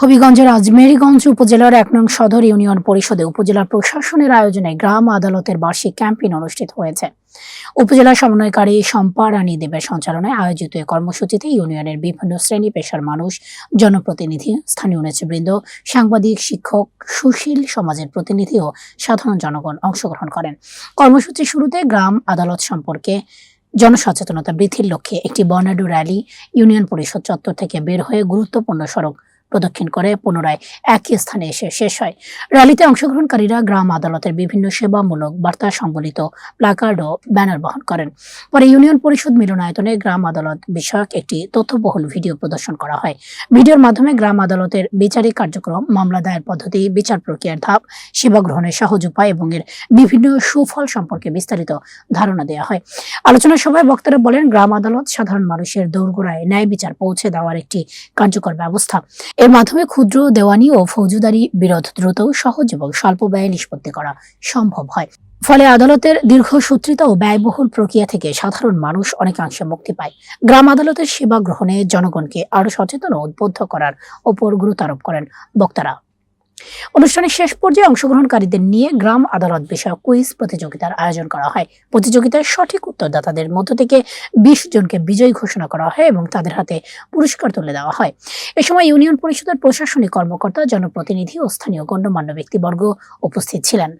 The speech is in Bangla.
হবিগঞ্জের আজমেরীগঞ্জ উপজেলার ১ নং সদর ইউনিয়ন পরিষদে উপজেলা প্রশাসনের আয়োজনে গ্রাম আদালতের বার্ষিক ক্যাম্পেইন অনুষ্ঠিত হয়েছে। উপজেলা সমন্বয়কারী শম্পা রানী দেবের সঞ্চালনায় আয়োজিত এই কর্মসূচিতে ইউনিয়নের বিভিন্ন শ্রেণী পেশার মানুষ, জনপ্রতিনিধি, স্থানীয় নেতৃবৃন্দ, সাংবাদিক, শিক্ষক, সুশীল সমাজের প্রতিনিধি ও সাধারণ জনগণ অংশগ্রহণ করেন। কর্মসূচির শুরুতে গ্রাম আদালত সম্পর্কে জনসচেতনতা বৃদ্ধির লক্ষ্যে একটি বর্ণাঢ্য র্যালি ইউনিয়ন পরিষদ চত্বর থেকে বের হয়ে গুরুত্বপূর্ণ সড়ক প্রদক্ষিণ করে পুনরায় একই স্থানে এসে শেষ হয়। র্যালিতে অংশগ্রহণকারীরা গ্রাম আদালতের বিভিন্ন সেবামূলক বার্তা সংবলিত প্ল্যাকার্ড ও ব্যানার বহন করেন। পরে ইউনিয়ন পরিষদ মিলনায়তনে গ্রাম আদালত বিষয়ক একটি তথ্যবহুল ভিডিও প্রদর্শন করা হয়। ভিডিওর মাধ্যমে গ্রাম আদালতের বিচারিক কার্যক্রম, মামলা দায়ের পদ্ধতি, বিচার প্রক্রিয়ার ধাপ, সেবা গ্রহণের সহজ উপায় এবং এর বিভিন্ন সুফল সম্পর্কে বিস্তারিত ধারণা দেওয়া হয়। আলোচনা সভায় বক্তারা বলেন, গ্রাম আদালত সাধারণ মানুষের দোরগোড়ায় ন্যায় বিচার পৌঁছে দেওয়ার একটি কার্যকর ব্যবস্থা। এর মাধ্যমে ক্ষুদ্র দেওয়ানি ও ফৌজদারি বিরোধ দ্রুত, সহজ এবং স্বল্প ব্যয়ে নিষ্পত্তি করা সম্ভব হয়। ফলে আদালতের দীর্ঘসূত্রিতা ও ব্যয়বহুল প্রক্রিয়া থেকে সাধারণ মানুষ অনেকাংশে মুক্তি পায়। গ্রাম আদালতের সেবা গ্রহণে জনগণকে আরো সচেতন ও উদ্বুদ্ধ করার ওপর গুরুত্ব আরোপ করেন বক্তারা। অনুষ্ঠানের শেষ পর্যায়ে অংশগ্রহণকারীদের নিয়ে গ্রাম আদালত বিষয়ক কুইজ প্রতিযোগিতার আয়োজন করা হয়। প্রতিযোগিতায় সঠিক উত্তরদাতাদের মধ্য থেকে ২০ জনকে বিজয়ী ঘোষণা করা হয় এবং তাদের হাতে পুরস্কার তুলে দেওয়া হয়। এ সময় ইউনিয়ন পরিষদের প্রশাসনিক কর্মকর্তা, জনপ্রতিনিধি ও স্থানীয় গণ্যমান্য ব্যক্তিবর্গ উপস্থিত ছিলেন।